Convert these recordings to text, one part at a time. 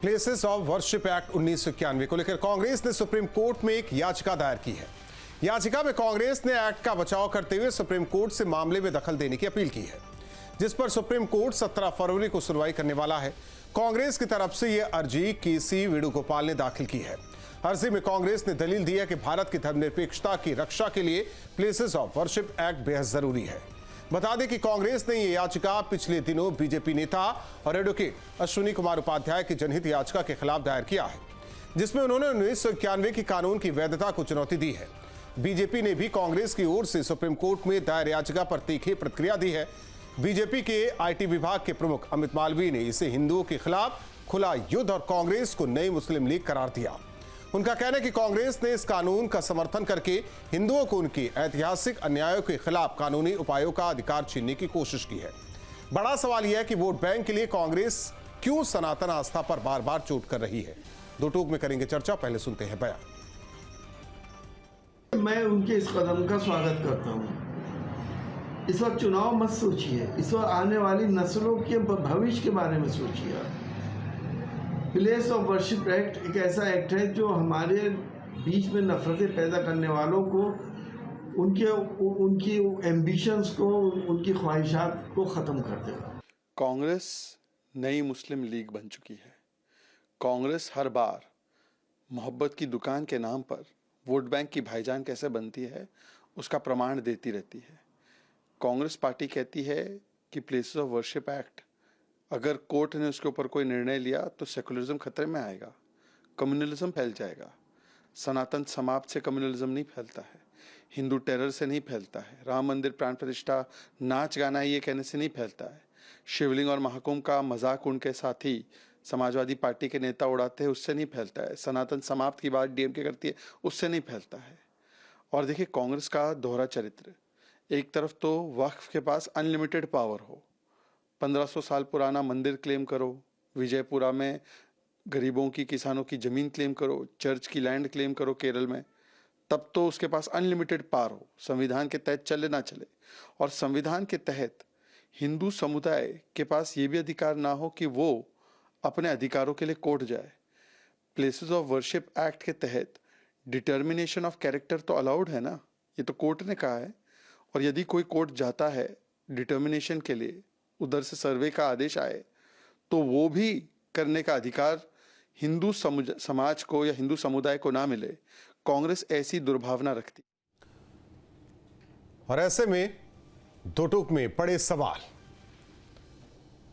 Places of worship act 1991 को लेकर कांग्रेस ने सुप्रीम कोर्ट में एक याचिका दायर की है। याचिका में कांग्रेस ने एक्ट का बचाव करते हुए सुप्रीम कोर्ट से मामले में दखल देने की अपील की है, जिस पर सुप्रीम कोर्ट 17 फरवरी को सुनवाई करने वाला है। कांग्रेस की तरफ से यह अर्जी केसी वेणुगोपाल ने दाखिल की है। अर्जी में कांग्रेस ने दलील दी है कि भारत की धर्मनिरपेक्षता की रक्षा के लिए प्लेसेस ऑफ वर्शिप एक्ट बेहद जरूरी है। बता दें कि कांग्रेस ने यह याचिका पिछले दिनों बीजेपी नेता और एडवोकेट अश्विनी कुमार उपाध्याय की जनहित याचिका के खिलाफ दायर किया है, जिसमें उन्होंने 1991 की कानून की वैधता को चुनौती दी है। बीजेपी ने भी कांग्रेस की ओर से सुप्रीम कोर्ट में दायर याचिका पर तीखी प्रतिक्रिया दी है। बीजेपी के आईटी विभाग के प्रमुख अमित मालवीय ने इसे हिंदुओं के खिलाफ खुला युद्ध और कांग्रेस को नई मुस्लिम लीग करार दिया। उनका कहना है कि कांग्रेस ने इस कानून का समर्थन करके हिंदुओं को उनकी ऐतिहासिक अन्यायों के खिलाफ कानूनी उपायों का अधिकार छीनने की कोशिश की है। बड़ा सवाल यह है कि वोट बैंक के लिए कांग्रेस क्यों सनातन आस्था पर बार बार चोट कर रही है। दो टूक में करेंगे चर्चा, पहले सुनते हैं बयान। मैं उनके इस कदम का स्वागत करता हूं। इस वक्त चुनाव मत सोचिए, इस वक्त आने वाली नस्लों के भविष्य के बारे में सोचिए। प्लेस ऑफ वर्शिप एक्ट एक ऐसा एक्ट है जो हमारे बीच में नफरतें पैदा करने वालों को उनकी एम्बिशंस को, उनकी ख्वाहिशात को ख़त्म कर देगा। कांग्रेस नई मुस्लिम लीग बन चुकी है। कांग्रेस हर बार मोहब्बत की दुकान के नाम पर वोट बैंक की भाईजान कैसे बनती है उसका प्रमाण देती रहती है। कांग्रेस पार्टी कहती है कि प्लेसेस ऑफ वर्शिप एक्ट अगर कोर्ट ने उसके ऊपर कोई निर्णय लिया तो सेकुलरिज्म खतरे में आएगा, कम्युनलिज्म फैल जाएगा। सनातन समाप्त से कम्युनलिज्म नहीं फैलता है, हिंदू टेरर से नहीं फैलता है, राम मंदिर प्राण प्रतिष्ठा नाच गाना ये कहने से नहीं फैलता है, शिवलिंग और महाकुंभ का मजाक उनके साथी समाजवादी पार्टी के नेता उड़ाते हैं उससे नहीं फैलता है, सनातन समाप्त की बात डीएमके करती है उससे नहीं फैलता है। और देखिए कांग्रेस का दोहरा चरित्र, एक तरफ तो वक्फ के पास अनलिमिटेड पावर हो, 1500 साल पुराना मंदिर क्लेम करो, विजयपुरा में गरीबों की किसानों की ज़मीन क्लेम करो, चर्च की लैंड क्लेम करो केरल में, तब तो उसके पास अनलिमिटेड पावर हो, संविधान के तहत चले ना चले। और संविधान के तहत हिंदू समुदाय के पास ये भी अधिकार ना हो कि वो अपने अधिकारों के लिए कोर्ट जाए। प्लेसेस ऑफ वर्शिप एक्ट के तहत डिटर्मिनेशन ऑफ कैरेक्टर तो अलाउड है ना, ये तो कोर्ट ने कहा है। और यदि कोई कोर्ट जाता है डिटर्मिनेशन के लिए, उधर से सर्वे का आदेश आए, तो वो भी करने का अधिकार हिंदू समाज को या हिंदू समुदाय को ना मिले। कांग्रेस ऐसी दुर्भावना रखती। और ऐसे में दो टूक में बड़े सवाल,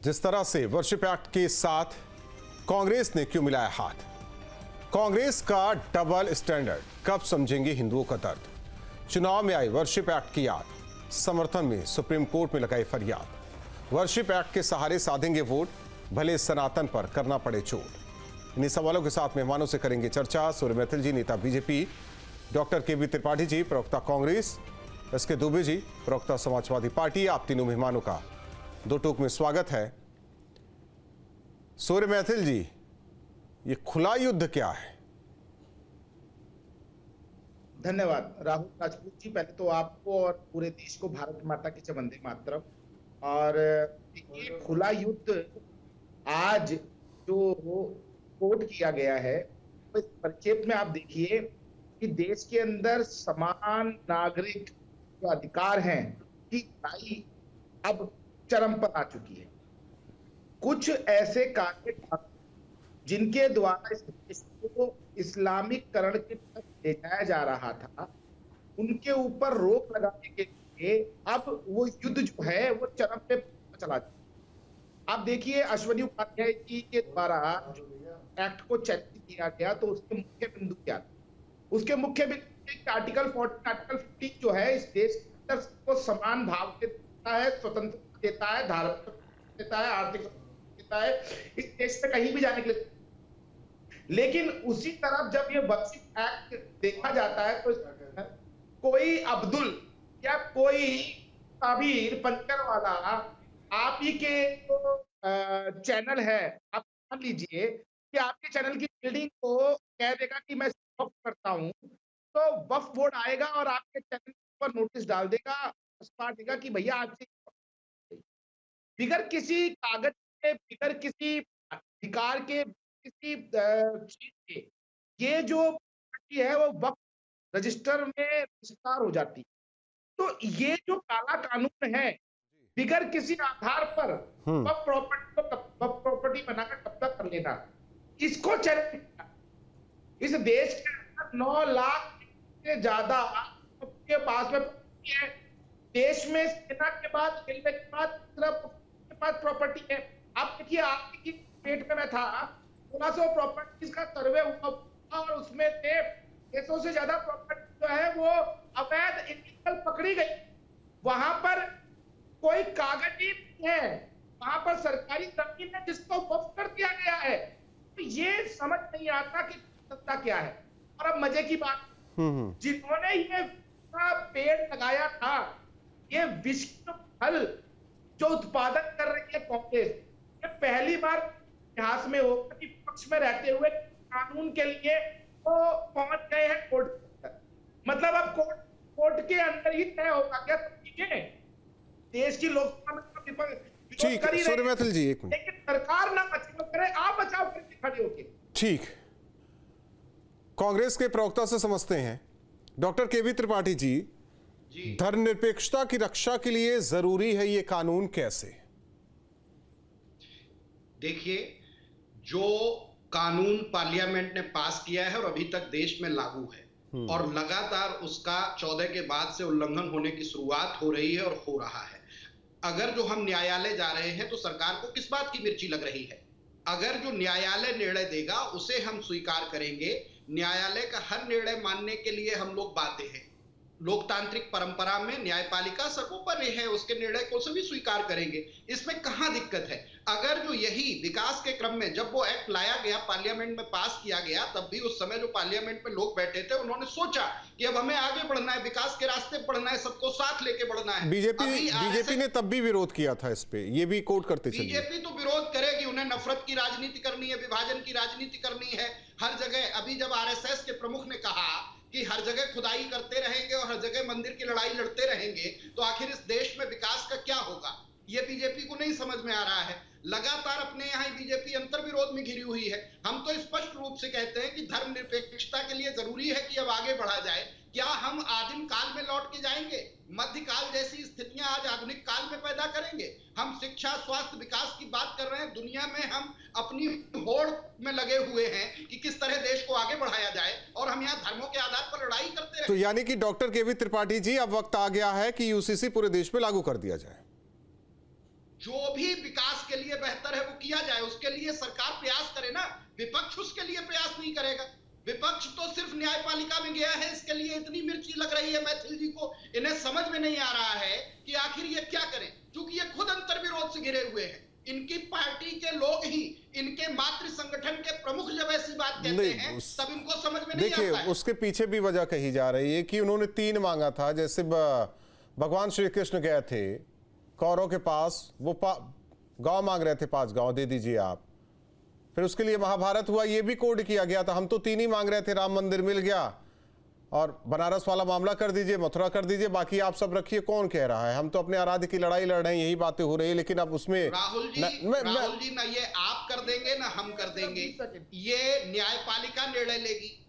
जिस तरह से वर्शिप एक्ट के साथ कांग्रेस ने क्यों मिलाया हाथ। कांग्रेस का डबल स्टैंडर्ड कब समझेंगे हिंदुओं का दर्द। चुनाव में आई वर्शिप एक्ट की याद, समर्थन में सुप्रीम कोर्ट में लगाई फरियाद। वर्शिप एक्ट के सहारे साधेंगे वोट, भले सनातन पर करना पड़े चोट। इन्हीं सवालों के साथ मेहमानों से करेंगे चर्चा। सूर्य मैथिल जी, नेता बीजेपी, डॉक्टर केबी त्रिपाठी जी, प्रवक्ता कांग्रेस, एसके दुबे जी, प्रवक्ता समाजवादी पार्टी। आप तीनों मेहमानों का दो टूक में स्वागत है। सूर्य मैथिल जी, ये खुला युद्ध क्या है? धन्यवाद राहुल राजपूत जी। पहले तो आपको और पूरे देश को भारत माता की जय वंदे मातरम। और ये खुला युद्ध आज जो कोट किया गया है, तो संक्षेप में आप देखिए कि देश के अंदर समान नागरिक जो अधिकार हैं की लड़ाई अब चरम पर आ चुकी है। कुछ ऐसे कार्य जिनके द्वारा इस देश को इस्लामीकरण की तरफ ले जाया जा रहा था, उनके ऊपर रोक लगाने के लिए अब वो युद्ध जो है वो चरम पे चला जाए। आप देखिए अश्विनी उपाध्याय जी के द्वारा जो एक्ट को चैलेंज किया गया, तो उसके मुख्य बिंदु क्या थे? उसके मुख्य बिंदु आर्टिकल 40, आर्टिकल 50 जो है इस देश के अंदर को समान भाव देता है, स्वतंत्रता देता है, धार्मिक देता है, आर्थिक देता है इस देश में कहीं भी जाने के लिए। लेकिन उसी तरफ जब ये वर्शिप एक्ट देखा जाता है तो कोई अब्दुल या कोई ताबीर पंचर वाला आप ही के जो चैनल है, आप मान लीजिए कि आपके चैनल की बिल्डिंग को कह देगा कि मैं वक्फ करता हूं, तो वक्फ बोर्ड आएगा और आपके चैनल पर नोटिस डाल देगा, देगा कि भैया आपसे बिगर किसी कागज के, बिगर किसी अधिकार के, किसी चीज के ये जो प्रॉपर्टी है वो वक्फ रजिस्टर में रजिस्टर हो जाती है। तो ये जो काला कानून है, बिगर किसी आधार पर वक्फ प्रॉपर्टी बनाकर कब्जा कर लेना, इसको चैलेंज किया। इस देश के अंदर 9 लाख से ज्यादा के पास में प्रॉपर्टी है। देश में सेना के बाद, रेलवे के बाद, के पास प्रॉपर्टी है। आप देखिए, आपकी पेट में मैं था, 1600 प्रॉपर्टीज का सर्वे हुआ और उसमें से 600 से ज्यादा प्रॉपर्टी जो है वो अवैध इलीगल पकड़ी गई। वहां पर कोई कागज ही नहीं है, वहां पर सरकारी जमीन है जिसको वक्फ कर दिया गया है। तो ये समझ नहीं आता कि सत्ता क्या है। और अब मजे की बात, जिन्होंने ये पेड़ लगाया था, ये विश्व फल जो उत्पादन कर रही है कांग्रेस, ये पहली बार इतिहास में होगा कि पक्ष में रहते हुए कानून के लिए वो पहुंच गए हैं कोर्ट तक। मतलब अब कोर्ट के अंदर ही तय होगा क्या चीजें। देश की लोकसभा में ठीक है सूर्य मैथिल जी, एक मिनट, लेकिन सरकार ना बचाव करे, आप बचाव करके खड़े होके। ठीक, कांग्रेस के प्रवक्ता से समझते हैं। डॉक्टर केवी त्रिपाठी जी, धर्मनिरपेक्षता की रक्षा के लिए जरूरी है ये कानून कैसे? देखिए, जो कानून पार्लियामेंट ने पास किया है और अभी तक देश में लागू है और लगातार उसका 14 के बाद से उल्लंघन होने की शुरुआत हो रही है और हो रहा है। अगर जो हम न्यायालय जा रहे हैं तो सरकार को किस बात की मिर्ची लग रही है? अगर जो न्यायालय निर्णय देगा उसे हम स्वीकार करेंगे। न्यायालय का हर निर्णय मानने के लिए हम लोग बाध्य हैं। लोकतांत्रिक परंपरा में न्यायपालिका सर्वोपरि है, उसके निर्णय को सभी स्वीकार करेंगे। इसमें कहां दिक्कत है? अगर जो यही विकास के क्रम में जब वो एक्ट लाया गया, पार्लियामेंट में पास किया गया, तब भी उस समय जो पार्लियामेंट में लोग बैठे थे उन्होंने सोचा कि अब हमें आगे बढ़ना है, विकास के रास्ते बढ़ना है, सबको साथ लेके बढ़ना है। बीजेपी ने तब भी विरोध किया था इस पे, ये भी कोट करते चलिए। बीजेपी तो विरोध करेगी, उन्हें नफरत की राजनीति करनी है, विभाजन की राजनीति करनी है हर जगह। अभी जब आरएसएस के प्रमुख ने कहा कि हर जगह खुदाई करते रहेंगे और हर जगह मंदिर की लड़ाई लड़ते रहेंगे, तो आखिर इस देश में विकास का क्या होगा? ये बीजेपी को नहीं समझ में आ रहा है। लगातार अपने यहाँ बीजेपी अंतर्विरोध में घिरी हुई है। हम तो स्पष्ट रूप से कहते हैं कि धर्मनिरपेक्षता के लिए जरूरी है कि अब आगे बढ़ा जाए। क्या हम आदिम काल में लौट के जाएंगे? मध्यकाल जैसी स्थितियां आज आधुनिक काल में पैदा करेंगे? हम शिक्षा, स्वास्थ्य, विकास की बात कर रहे हैं। दुनिया में हम अपनी होड़ में लगे हुए हैं कि किस तरह देश को आगे बढ़ाया जाए, और हम यहाँ धर्मों के आधार पर लड़ाई करते रहे। तो यानी कि डॉक्टर केवी त्रिपाठी जी, अब वक्त आ गया है कि यूसीसी पूरे देश में लागू कर दिया जाए। जो भी विकास के लिए बेहतर है वो किया जाए, उसके लिए सरकार प्रयास करे ना। विपक्ष उसके लिए प्रयास नहीं करेगा। विपक्ष तो सिर्फ न्यायपालिका में गया है, इसके लिए इतनी मिर्ची लग रही है मैथिल जी को। इन्हें समझ में नहीं आ रहा है कि आखिर ये क्या करें, क्योंकि ये खुद अंतर्विरोध से घिरे हुए हैं। इनकी पार्टी के लोग ही, इनके मातृ संगठन के प्रमुख जब ऐसी बात कहते हैं तब इनको समझ में नहीं आता है। देखिए, उसके पीछे भी वजह कही जा रही है कि उन्होंने 3 मांगा था। जैसे भगवान श्री कृष्ण गए थे कौरव के पास, वो गांव मांग रहे थे, 5 गांव दे दीजिए आप। फिर उसके लिए महाभारत हुआ, ये भी कोड किया गया था। हम तो 3 ही मांग रहे थे, राम मंदिर मिल गया, और बनारस वाला मामला कर दीजिए, मथुरा कर दीजिए, बाकी आप सब रखिए। कौन कह रहा है? हम तो अपने आराध्य की लड़ाई लड़ रहे हैं, यही बातें हो रही है। लेकिन अब उसमें राहुल जी ना ये आप कर देंगे ना हम कर देंगे, ये न्यायपालिका निर्णय लेगी।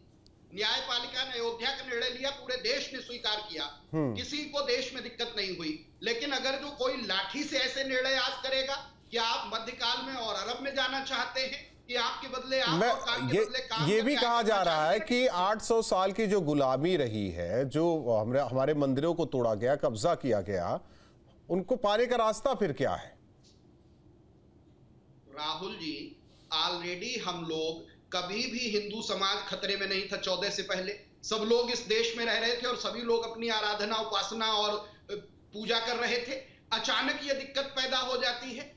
न्यायपालिका ने अयोध्या का निर्णय लिया, पूरे देश ने स्वीकार किया, किसी को देश में दिक्कत नहीं हुई। लेकिन अगर जो कोई लाठी से ऐसे निर्णय आज करेगा, क्या आप मध्यकाल में और अरब में जाना चाहते हैं कि आपके बदले आप और काम के बदले काम? ये भी कहा जा रहा है कि 800 साल की जो गुलामी रही है, जो हमारे मंदिरों को तोड़ा गया, कब्जा किया गया, उनको पाने का रास्ता फिर क्या है? राहुल जी, ऑलरेडी हम लोग, कभी भी हिंदू समाज खतरे में नहीं था। 14 से पहले सब लोग इस देश में रह रहे थे और सभी लोग अपनी आराधना, उपासना और पूजा कर रहे थे। अचानक ये दिक्कत पैदा हो जाती है,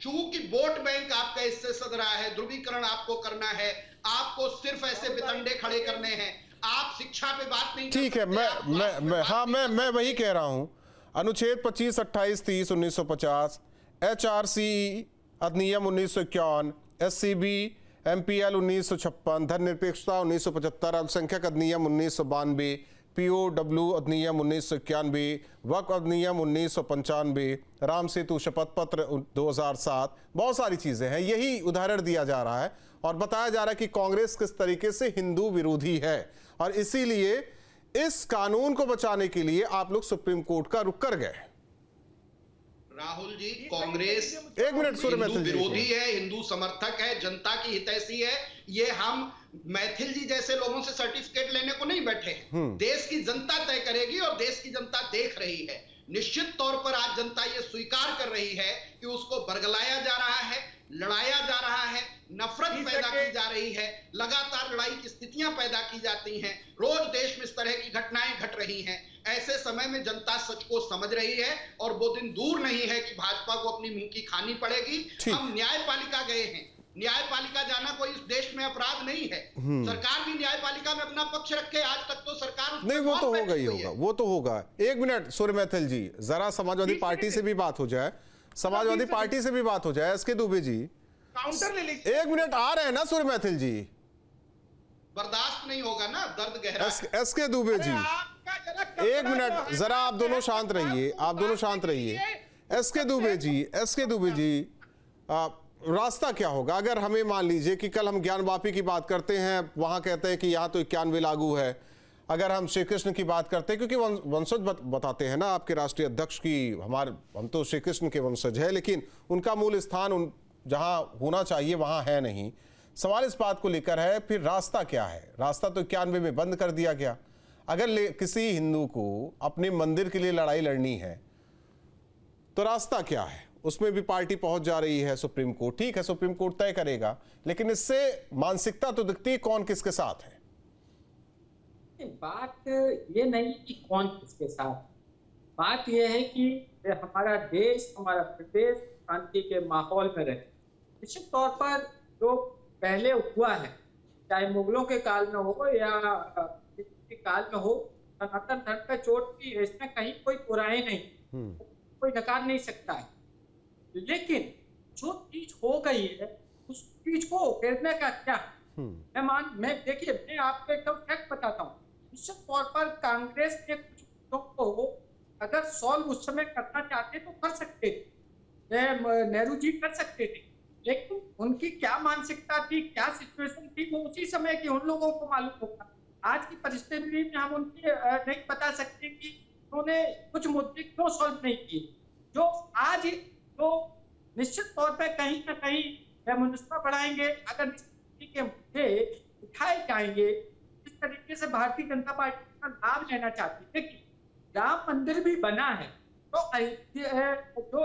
चूंकि वोट बैंक आपका इससे सद रहा है। ध्रुवीकरण आपको करना है, आपको सिर्फ ऐसे बितंडे खड़े करने हैं। आप शिक्षा पे बात नहीं। ठीक है, मैं वही कह रहा हूं। अनुच्छेद 25, 28, 30, 1950, HRC अधिनियम 1951, SCB MPL 1956, धर्मनिरपेक्षता 1975, अल्पसंख्यक अधिनियम 1992, POW अधिनियम 1991, वक्फ अधिनियम 1995, राम सेतु शपथ पत्र 2007, बहुत सारी चीजें हैं। यही उदाहरण दिया जा रहा है और बताया जा रहा है कि कांग्रेस किस तरीके से हिंदू विरोधी है और इसीलिए इस कानून को बचाने के लिए आप लोग सुप्रीम कोर्ट का रुख कर गए। राहुल जी, कांग्रेस एक मिनट सूर्य हिंदू मैथिल जी, विरोधी है, हिंदू समर्थक है, जनता की हितैषी है। ये हम मैथिल जी जैसे लोगों से सर्टिफिकेट लेने को नहीं बैठे हैं। देश की जनता तय करेगी और देश की जनता देख रही है। निश्चित तौर पर आज जनता ये स्वीकार कर रही है कि उसको बरगलाया जा रहा है, लड़ाया जा रहा है, नफरत पैदा की जा रही है, लगातार लड़ाई की स्थितियां पैदा की जाती हैं, रोज देश में इस तरह की घटनाएं घट रही हैं। ऐसे समय में जनता सच को समझ रही है और वो दिन दूर नहीं है कि भाजपा को अपनी मुंह की खानी पड़ेगी। हम न्यायपालिका गए हैं, न्यायपालिका जाना कोई इस देश में अपराध नहीं है। सरकार भी न्यायपालिका में अपना पक्ष रखे। आज तक तो सरकार नहीं, वो तो होगा ही होगा, वो तो होगा। एक मिनट सूर्य मैथिल जी, जरा समाजवादी पार्टी से भी बात हो जाए, समाजवादी पार्टी से भी बात हो जाए। एसके दुबे जी काउंटर ले लीजिए। एक मिनट आ रहे हैं ना सूर्य मैथिल जी, बर्दाश्त नहीं होगा ना, दर्द गहरा है। एसके दुबे जी एक मिनट, जरा आप दोनों शांत रहिए, आप दोनों शांत रहिए। एसके दुबे जी, रास्ता क्या होगा अगर हमें मान लीजिए कि कल हम ज्ञान वापी की बात करते हैं, वहां कहते हैं कि यहाँ तो 91 लागू है। अगर हम श्री कृष्ण की बात करते हैं, क्योंकि वंशज बताते हैं ना आपके राष्ट्रीय अध्यक्ष की, हम तो श्री कृष्ण के वंशज है, लेकिन उनका मूल स्थान जहां होना चाहिए वहां है नहीं। सवाल इस बात को लेकर है, फिर रास्ता क्या है? रास्ता तो 91 में बंद कर दिया गया। अगर किसी हिंदू को अपने मंदिर के लिए लड़ाई लड़नी है तो रास्ता क्या है? उसमें भी पार्टी पहुंच जा रही है सुप्रीम कोर्ट। ठीक है, सुप्रीम कोर्ट तय करेगा, लेकिन इससे मानसिकता तो दिखती है कौन किसके साथ है। बात ये नहीं कि कौन किसके साथ, बात ये है कि हमारा देश, हमारा प्रदेश शांति के माहौल में रहे। निश्चित तौर पर जो पहले हुआ है, चाहे मुगलों के काल में हो या के काल में हो, सनातन धर्म पे चोट की इसमें कहीं कोई बुराई नहीं, कोई नकार नहीं सकता है। लेकिन जो चीज हो गई है उस चीज को उकेरने का क्या? मैं देखिए, मैं आपको एकदम फैक्ट बताता हूँ। निश्चित तौर पर कांग्रेस के कुछ मुद्दों को अगर सॉल्व उस समय करना चाहते तो कर सकते थे, नेहरू जी कर सकते थे, लेकिन उनकी क्या मानसिकता थी, क्या सिचुएशन थी, वो उसी समय की उन लोगों को मालूम होगा। आज की परिस्थिति में हम उनकी नहीं बता सकते कि उन्होंने कुछ मुद्दे क्यों सॉल्व नहीं किए, जो आज तो निश्चित तौर पर कहीं ना कहीं मुनाफा बढ़ाएंगे। अगर के मुद्दे उठाए जाएंगे, इस तरीके से भारतीय जनता पार्टी का लाभ लेना चाहती है कि राम मंदिर भी बना है, तो जो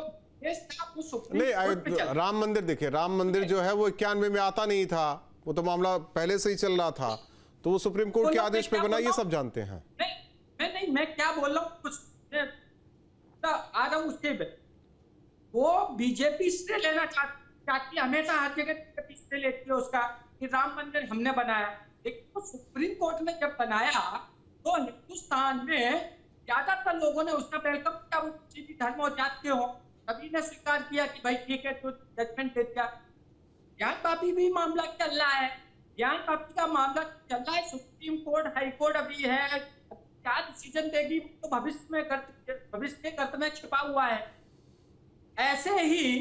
नहीं, राम मंदिर देखिए, राम मंदिर जो है वो 91 में आता नहीं था, वो तो मामला पहले से ही चल रहा था, तो वो सुप्रीम कोर्ट के आदेश पे बना, ये सब जानते हैं। मैं क्या बोल रहा हूँ, कुछ आ रहा हूँ उसके पे। वो बीजेपी से लेना चाहती, हमेशा हर जगह बीजेपी से लेती है उसका कि राम मंदिर हमने बनाया, लेकिन तो सुप्रीम कोर्ट ने जब बनाया तो हिंदुस्तान में ज्यादातर लोगों ने उसका वेलकम किया, वो किसी भी धर्म और जात के हो, सभी ने स्वीकार किया कि भाई ठीक है, तो जजमेंट दे दिया। ज्ञान वापी भी मामला चल रहा है, ज्ञान वापी का मामला चल रहा है, सुप्रीम कोर्ट, हाई कोर्ट अभी है, क्या डिसीजन देगी तो भविष्य के गर्त में छिपा हुआ है। ऐसे ही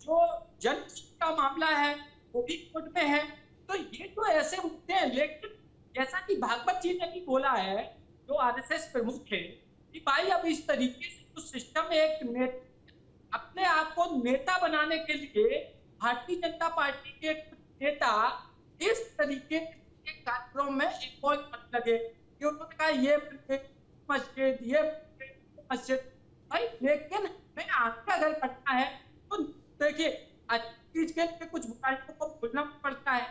जो जन का मामला है वो भी कोर्ट में है। तो ये तो ऐसे मुद्दे हैं, लेकिन जैसा कि भागवत जी ने भी बोला है, जो आरएसएस प्रमुख है, कि भाई अब इस तरीके से जो सिस्टम एक अपने आप को नेता बनाने के लिए भारतीय जनता पार्टी के नेता इस तरीके के कार्यक्रम में इन्वॉल्व मत लगे कि उन्होंने कहा ये मस्जिद, ये मस्जिद, भाई लेकिन मैं आगे अगर करना है तो देखिए, चीज के लिए कुछ बुराइयों को भूलना पड़ता है,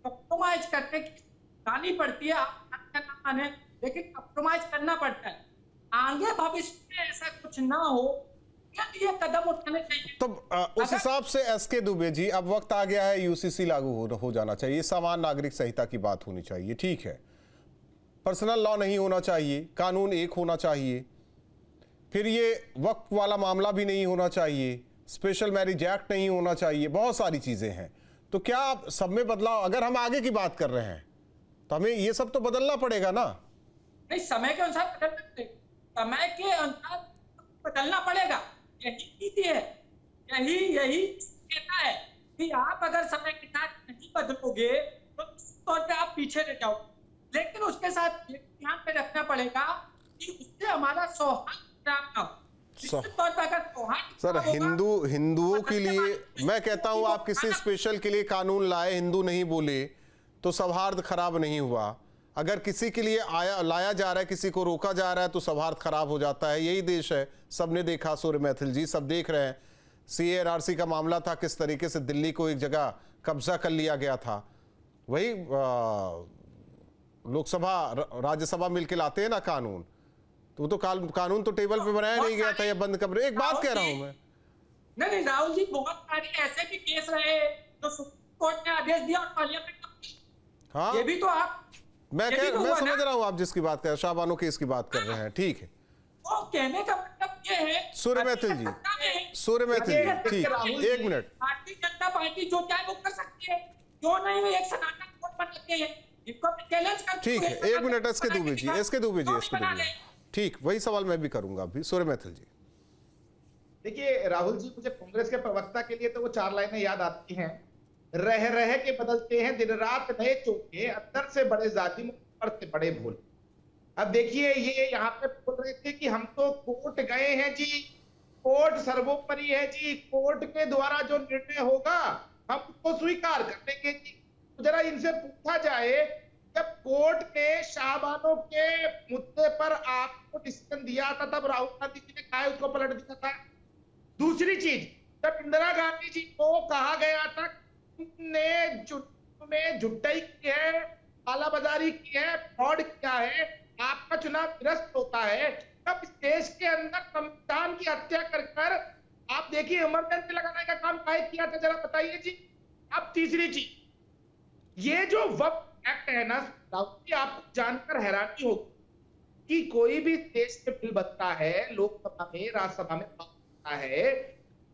कंप्रोमाइज करने की गानी पड़ती है, आप माने, लेकिन कंप्रोमाइज करना पड़ता है। आगे भविष्य में ऐसा कुछ ना हो, ये कदम उठाने चाहिए। तो उस हिसाब से एसके दुबे जी, अब वक्त आ गया है, यूसीसी लागू हो जाना चाहिए, समान नागरिक संहिता की बात होनी चाहिए, ठीक है, पर्सनल लॉ नहीं होना चाहिए, कानून एक होना चाहिए, फिर ये वक्फ वाला मामला भी नहीं होना चाहिए, स्पेशल मैरिज एक्ट नहीं होना चाहिए, बहुत सारी चीजें हैं। तो क्या आप सब में बदलाव, अगर हम आगे की बात कर रहे हैं तो हमें ये सब तो बदलना पड़ेगा ना। नहीं, समय के अनुसार बदल सकते, समय के अनुसार बदलना पड़ेगा, यही नीति है, यही कहता है कि आप अगर समय के साथ नहीं बदलोगे तो तौर पे आप पीछे रह जाओगे। लेकिन उसके साथ ध्यान में रखना पड़ेगा कि उससे हमारा सौहार्द खराब ना हो। सर, हिंदुओं के लिए मैं कहता हूं, आप किसी स्पेशल के लिए कानून लाए, हिंदू नहीं बोले तो सौहार्द खराब नहीं हुआ। अगर किसी के लिए लाया जा रहा है, किसी को रोका जा रहा है तो सौहार्द खराब हो जाता है। यही देश है, सबने देखा, सूर्य मैथिल जी सब देख रहे हैं। CARC का मामला था, किस तरीके से दिल्ली को एक जगह कब्जा कर लिया गया था। वही लोकसभा राज्यसभा मिलकर लाते हैं ना कानून, तो कानून तो टेबल पे बनाया नहीं गया था या बंद कमरे। एक बात कह रहा हूं मैं, नहीं राहुल जी, बहुत सारे ऐसे भी केस रहे जो सुप्रीम कोर्ट ने आदेश दिया और पार्लियामेंट, हाँ ये भी तो आप, मैं समझ रहा हूं आप जिसकी बात कर रहे हैं, शाहबानो केस की बात कर रहे हैं, ठीक है। वो कहने का मतलब ये है, सूर्य मैथिल जी, ठीक, एक मिनट। भारतीय जनता पार्टी जो चाहे वो कर सकती है, क्यों नहीं वो एक सनातन कोर्ट बनाते हैं, इनको चैलेंज करते हैं। ठीक है, एक मिनट। एसके दुबे जी, ठीक, वही सवाल मैं भी करूंगा अभी। सूर्य मैथिल जी, देखिए राहुल जी, मुझे कांग्रेस के प्रवक्ता के लिए तो वो 4 लाइनें याद आती हैं, रह के बदलते हैं दिन रात नए चौके, अंदर से बड़े जालिम ऊपर से बड़े भोले। अब देखिए, ये यहाँ पे बोल रहे थे कि हम तो कोर्ट गए हैं जी, कोर्ट सर्वोपरि है जी, कोर्ट के द्वारा जो निर्णय होगा हम उसको स्वीकार कर लेंगे जी। तो जरा इनसे पूछा जाए, जब कोर्ट ने शाहबानो के मुद्दे पर आपको डिसीजन दिया था, तब राहुल गांधी जी ने कहा उसको पलट दिया था। दूसरी चीज, जब इंदिरा गांधी जी को कहा गया था ने झुट्टाई की है, कालाबाजारी की है, फ्रॉड किया है, आपका चुनाव निरस्त होता है, तब इस देश के अंदर संविधान की हत्या कर आप देखिए इमरजेंसी लगाने का काम काहे किया था, जरा बताइए जी। अब तीसरी चीज, ये जो वक्फ एक्ट है ना, आपको जानकर हैरानी होगी कि कोई भी देश में बिल बनता है, लोकसभा में, राज्यसभा में बनता है,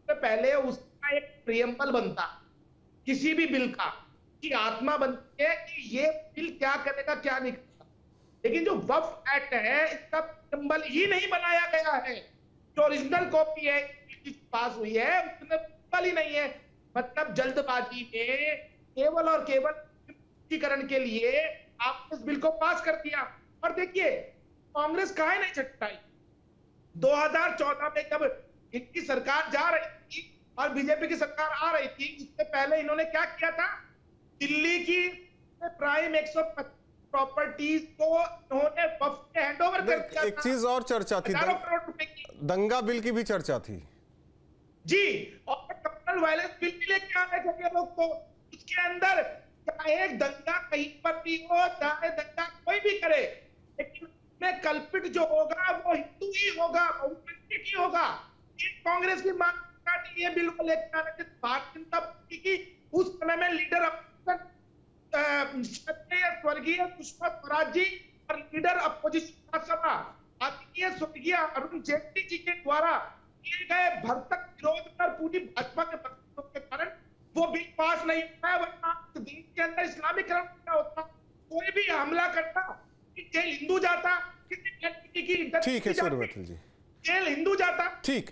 तो पहले उसका एक प्रियम्बल बनता है किसी भी बिल का, कि आत्मा बनती है कि ये बिल क्या करेगा क्या नहीं करेगा। लेकिन जो वक्फ एक्ट है, इसका प्रियम्बल ही नहीं बनाया गया है। जो ओरिजिनल कॉपी है पास हुई है, उसमें प्रियम्बल ही नहीं है। मतलब जल्दबाजी में केवल और केवल स्पष्टीकरण के लिए आपने इस बिल को पास कर दिया। और देखिए, कांग्रेस काहे नहीं छटकाई। 2014 में जब इनकी सरकार जा रही थी और बीजेपी की सरकार आ रही थी, इससे पहले इन्होंने क्या किया था, दिल्ली की प्राइम 125 प्रॉपर्टीज को इन्होंने वक्फ में हैंडओवर कर दिया। एक चीज और चर्चा थी, करोड़ रुपए की दंगा बिल की भी चर्चा थी जी, और कम्युनल वायलेंस बिल भी लेके आ रहे थे ये लोग। तो उसके अंदर चाहे दंगा कहीं पर भी हो, चाहे दंगा कोई भी करे, लेकिन में कल्पित जो होगा वो हिंदू ही होगा, बहुसंख्यक ही होगा। कांग्रेस की मांग ये बिल को लेकर आ रहे थे। भारतीय जनता पार्टी की उस समय में लीडर स्वर्गीय सुषमा स्वराज जी और लीडर अपोजिशन सभा आदरणीय स्वर्गीय अरुण जेटली जी के द्वारा किए गए भरसक विरोध पर पूरी भाजपा के वक्तव्यों के कारण वो बिल पास नहीं हुआ। वरना देश के अंदर इस्लामीकरण क्या होता, कोई भी हमला करता कि जेल हिंदू जाता, किसी की इज्जत ठीक है सूर्य मैथिल जी, जेल हिंदू जाता। ठीक,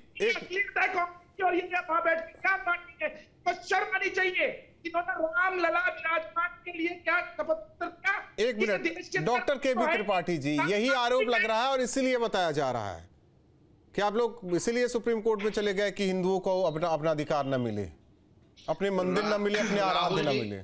और ये वहां बैठ के क्या पार्टी है, तो शर्म आनी चाहिए। इन्होंने राम लला विराजमान के लिए क्या शपथ किया। एक minute, doctor KB Tripathi ji, यही आरोप लग रहा है और इसीलिए बताया जा रहा है कि आप लोग इसीलिए सुप्रीम कोर्ट में चले गए कि हिंदुओं को अपना अधिकार न मिले, अपने मंदिर न मिले, अपने आराध्य न मिले।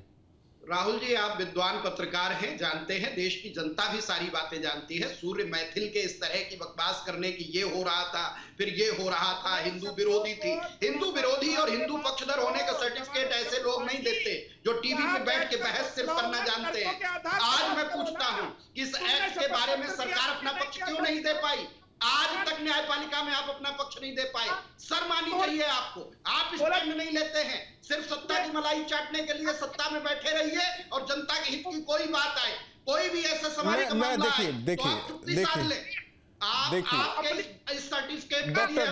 राहुल जी, आप विद्वान पत्रकार हैं, जानते हैं, देश की जनता भी सारी बातें जानती है। सूर्य मैथिल के इस तरह की बकवास करने की ये हो रहा था, फिर ये हो रहा था, हिंदू विरोधी थी। हिंदू विरोधी और हिंदू पक्षधर होने का सर्टिफिकेट ऐसे लोग नहीं देते जो टीवी पे बैठ के बहस सिर्फ करना जानते हैं। आज मैं पूछता हूं कि इस एक्ट के बारे में सरकार अपना पक्ष क्यों नहीं दे पाई? आज तक न्यायपालिका में आप अपना पक्ष नहीं दे पाए। शर्म आनी चाहिए आपको। आप स्टैंड नहीं लेते हैं, सिर्फ सत्ता की मलाई चाटने के लिए सत्ता में बैठे रहिए और जनता के हित की कोई बात आए, कोई भी ऐसा समाज का मामला आए,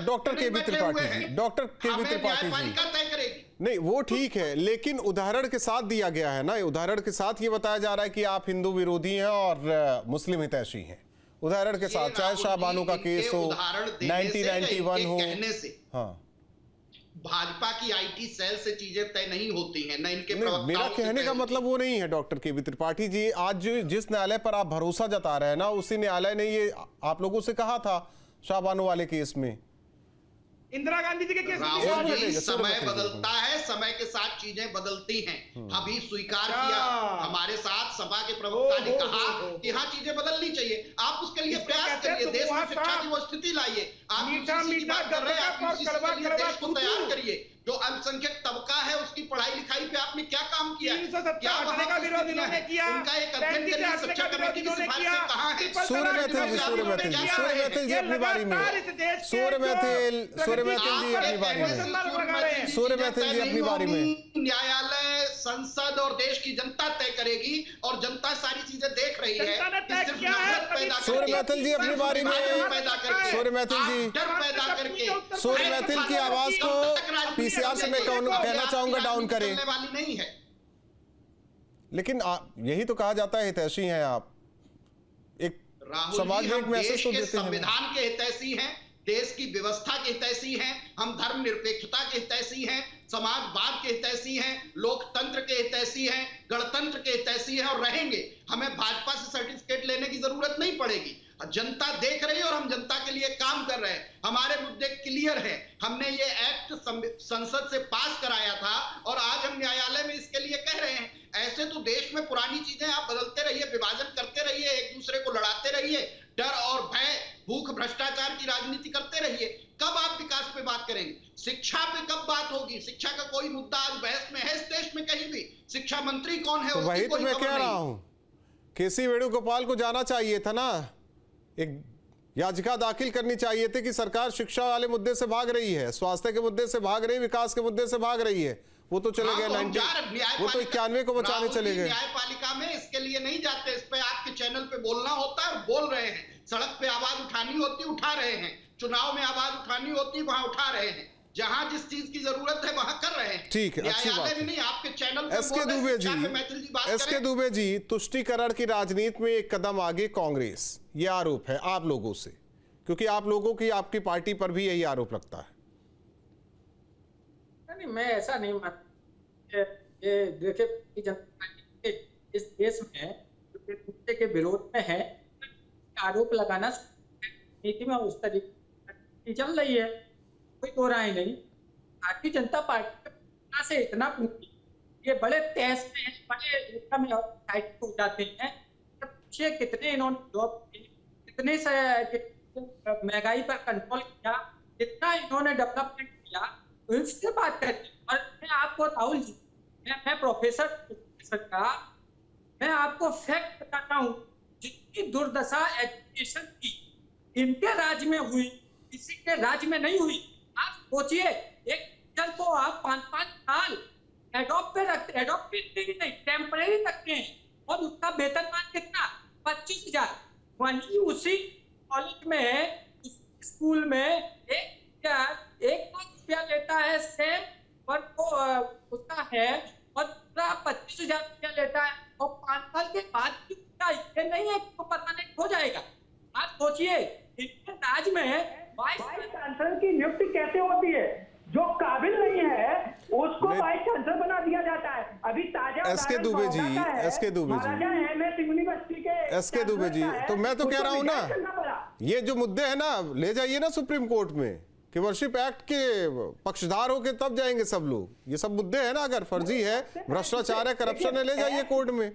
doctor KB Tripathi ji, doctor KB Tripathi ji, तय करेगी। नहीं वो ठीक है, लेकिन उदाहरण के साथ दिया गया है ना, उदाहरण के साथ ये बताया जा रहा है कि आप हिंदू विरोधी हैं और मुस्लिम हितैषी हैं। उदाहरण के साथ, चाहे शाहबानो का केस हो, उदाहरण देने से, 1991 हो, कहने से हाँ, भाजपा की आईटी सेल से चीजें तय नहीं होती हैं, न इनके नहीं, प्रवक्ताओं मेरा से कहने तय का होती मतलब वो नहीं है डॉक्टर के वी त्रिपाठी जी। आज जिस न्यायालय पर आप भरोसा जता रहे हैं ना, उसी न्यायालय ने ये आप लोगों से कहा था शाहबानो वाले केस में। इंदिरा गांधी जी के केस में राहुल जी, सूर्य समय मैथिल जी। बदलता है, समय के साथ चीजें बदलती हैं। अभी स्वीकार क्या? किया, हमारे साथ सभा के प्रवक्ता ने हो, कहा हो। कि हाँ चीजें बदलनी चाहिए। आप उसके लिए इसको प्रयास कहते हैं करिए, देश में तुम शिक्षा वहाँ की वो स्थिति लाइए। आप मीठा UGC की मीठा बात कर रहे हैं, आप गपगप और UGC कड़वा के लिए कड़वा देश को थूथू। तैयार करिए। जो अल्पसंख्यक तबका है उसकी पढ़ाई लिखाई पे आपने क्या काम किया है? 370 क्या हटने वहाँ का की विरोध स्थितियां इन्होंने हैं? किया, उनका एक अध्ययन 35 करिए, हटने शिक्षा का कमेटी की विरोध इन्होंने सिफारिशें किया। कहाँ हैं? सूर्य मैथिल जी, सूर्य मैथिल जी, सूर्य मैथिल जी अपनी बारी में, सूर्य मैथिल, सूर्य मैथिल जी अपनी बारी में, सूर्य मैथिल जी अपनी बारी में। न्यायालय, संसद और देश की जनता तय करेगी, और जनता सारी चीजें देख रही है। जनता ने तय सिर्फ किया है, नफरत पैदा करके, सूर्य मैथिल जी अपनी बारी में, पैदा करके, सूर्य मैथिल जी, आप डर पैदा करके, सूर्य मैथिल की आवाज को पीसीआर से मैं कहना चाहूंगा डाउन करें। चलने वाली नहीं है। लेकिन यही तो कहा जाता है हितैषी हैं आप, एक राहुल समाज जी, में एक हम मैसेज देश तो के देते हैं। संविधान के हितैषी हैं, देश की व्यवस्था के हितैषी हैं, हम धर्मनिरपेक्षता के हितैषी हैं, समाजवाद के हितैषी हैं, लोकतंत्र के हितैषी हैं, गणतंत्र के हितैषी हैं, और रहेंगे। हमें भाजपा से सर्टिफिकेट लेने की जरूरत नहीं पड़ेगी। जनता देख रही है और हम जनता के लिए काम कर रहे हैं। हमारे मुद्दे क्लियर है। हमने ये एक्ट संसद से पास कराया था और आज हम न्यायालय में इसके लिए कह रहे हैं। ऐसे तो देश में पुरानी चीजें आप बदलते रहिए, विभाजन करते रहिए, एक दूसरे को लड़ाते रहिए, डर और भय, भूख, भ्रष्टाचार की राजनीति करते रहिए। कब आप विकास पे बात करेंगे? शिक्षा पे कब बात होगी? शिक्षा का कोई मुद्दा आज बहस में है इस देश में कहीं भी? शिक्षा मंत्री कौन है? तो उसकी वही तो कोई मैं खबर कह नहीं। रहा हूं, केसी वेणुगोपाल को जाना चाहिए था ना, एक याचिका दाखिल करनी चाहिए थी कि सरकार शिक्षा वाले मुद्दे से भाग रही है, स्वास्थ्य के मुद्दे से भाग रही है, विकास के मुद्दे से भाग रही है। वो तो चले गए 90, वो तो 91 को बचाने चले गए। न्यायपालिका में इसके लिए नहीं जाते, इस पे आपके चैनल पे बोलना होता है और बोल रहे हैं। सड़क पे आवाज उठानी होती, उठा रहे हैं। चुनाव में आवाज उठानी होती, वहां उठा रहे हैं। जहां जिस चीज की जरूरत है वहां कर रहे हैं। ठीक है, अच्छी बात है। नहीं, आपके चैनल पे एसके दुबे जी, एसके दुबे जी, तुष्टीकरण की राजनीति में एक कदम आगे कांग्रेस, ये आरोप है आप लोगों से, क्योंकि आप लोगों की, आपकी पार्टी पर भी यही आरोप लगता है। नहीं, मैं ऐसा नहीं मानता। ये देखिए, जनता पार्टी इस देश में जो एक दूसरे के विरोध में है, आरोप लगाना नीति में उस तरीके चल रही है, कोई दो राय नहीं। भारतीय जनता पार्टी से इतना ये बड़े तहस में, बड़े में हो जाते हैं। पूछिए कितने इन्होंने जॉब की, कितने से महंगाई पर कंट्रोल किया, कितना इन्होंने डेवलपमेंट किया, उससे बात करते। और मैं आपको राहुल जी, मैं प्रोफेसर का, मैं आपको फैक्ट बताता हूँ, जितनी दुर्दशा एजुकेशन की इनके राज्य में हुई, किसी के राज्य में नहीं हुई। आप सोचिए, एक टीचर को आप 5-5 साल एडॉप्ट पे रखते, एडॉप्ट नहीं, टेम्परेरी रखते हैं, और उसका वेतनमान कितना? 25,000। वहीं उसी कॉलेज में, स्कूल में 1 लाख रुपया लेता है सेम वर्क को उसका है, और पूरा 25,000 रुपया लेता है, और 5 साल के बाद ये नहीं है तो परमानेंट हो जाएगा। आप सोचिए, इनके राज्य में वाइस चांसलर की नियुक्ति कैसे होती है? जो काबिल नहीं है उसको वाइस चांसलर बना दिया जाता है। अभी ताजा SK Dubey ji, SK Dubey ji, university के एसके दुबे जी, तो मैं तो कह रहा हूं ना, ये जो मुद्दे हैं ना, ले जाइए ना सुप्रीम कोर्ट में, कि वर्शिप एक्ट के पक्षधार होके तब जाएंगे सब लोग। ये सब मुद्दे हैं ना, अगर फर्जी है, भ्रष्टाचार है, करप्शन है, ले जाइए कोर्ट में।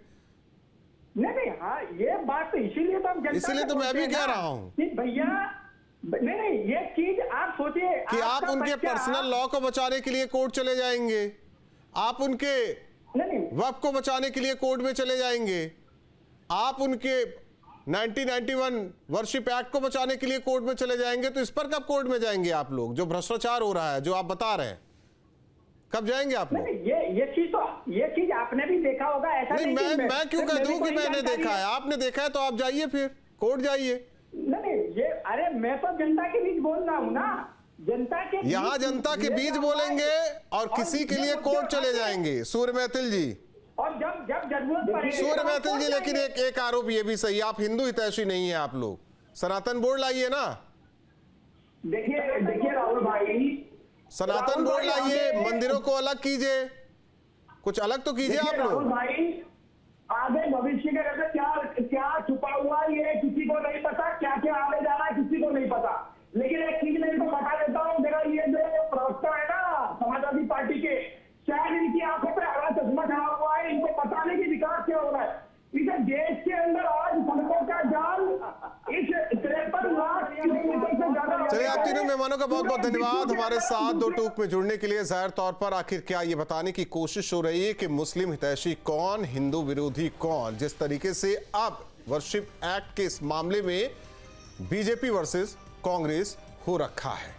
नहीं, हाँ, ये बात तो इसीलिए तो मैं भी कह रहा हूँ भैया, नहीं, ये चीज आप सोचिए कि आप उनके पर्सनल लॉ को बचाने के लिए कोर्ट चले जाएंगे, आप उनके वक्फ को बचाने के लिए कोर्ट में चले जाएंगे, आप उनके 1991 वर्शिप एक्ट को बचाने के लिए कोर्ट में चले जाएंगे। तो इस पर कब कोर्ट में जाएंगे आप लोग? जो भ्रष्टाचार हो रहा है, जो आप बता रहे हैं, कब जाएंगे आप लोग? ये चीज आपने भी देखा होगा। ऐसा नहीं, मैं क्यों कह दूं कि मैंने देखा है? आपने देखा है तो आप जाइए, फिर कोर्ट जाइए। नहीं, ये अरे मैं तो जनता के बीच बोल रहा हूँ ना, जनता के यहाँ जनता के बीच बोलेंगे और किसी के लिए कोर्ट चले जाएंगे। सूर्य मैथिल जी, और जब जरूरत पड़ेगी, सूर्य मैथिल जी, लेकिन एक आरोप ये भी सही, आप हिंदू हितैषी नहीं है आप लोग। सनातन बोर्ड लाइए ना, देखिए राहुल भाई, सनातन बोर्ड लाइए, मंदिरों को अलग कीजिए, कुछ अलग तो कीजिए आप राहुल लोग। भाई, आगे भविष्य के वैसे क्या छुपा हुआ है ये किसी को नहीं पता, क्या क्या आने जा रहा है किसी को नहीं पता। लेकिन एक चीज मैं इनको बता देता हूँ, मेरा ये जो प्रवक्ता है ना समाजवादी पार्टी के, शायद इनकी आंखों पे हरा चश्मा खड़ा हुआ है, इनको पता नहीं कि विकास क्या हो रहा है। इसे देश के अंदर आज सड़कों का जाल इस 53 लाख किलोमीटर से ज्यादा। चलिए, आप तीनों मेहमानों का बहुत बहुत धन्यवाद हमारे साथ दो टूक में जुड़ने के लिए। जाहिर तौर पर आखिर क्या ये बताने की कोशिश हो रही है कि मुस्लिम हितैषी कौन, हिंदू विरोधी कौन। जिस तरीके से अब वर्शिप एक्ट के इस मामले में बीजेपी वर्सेस कांग्रेस हो रखा है।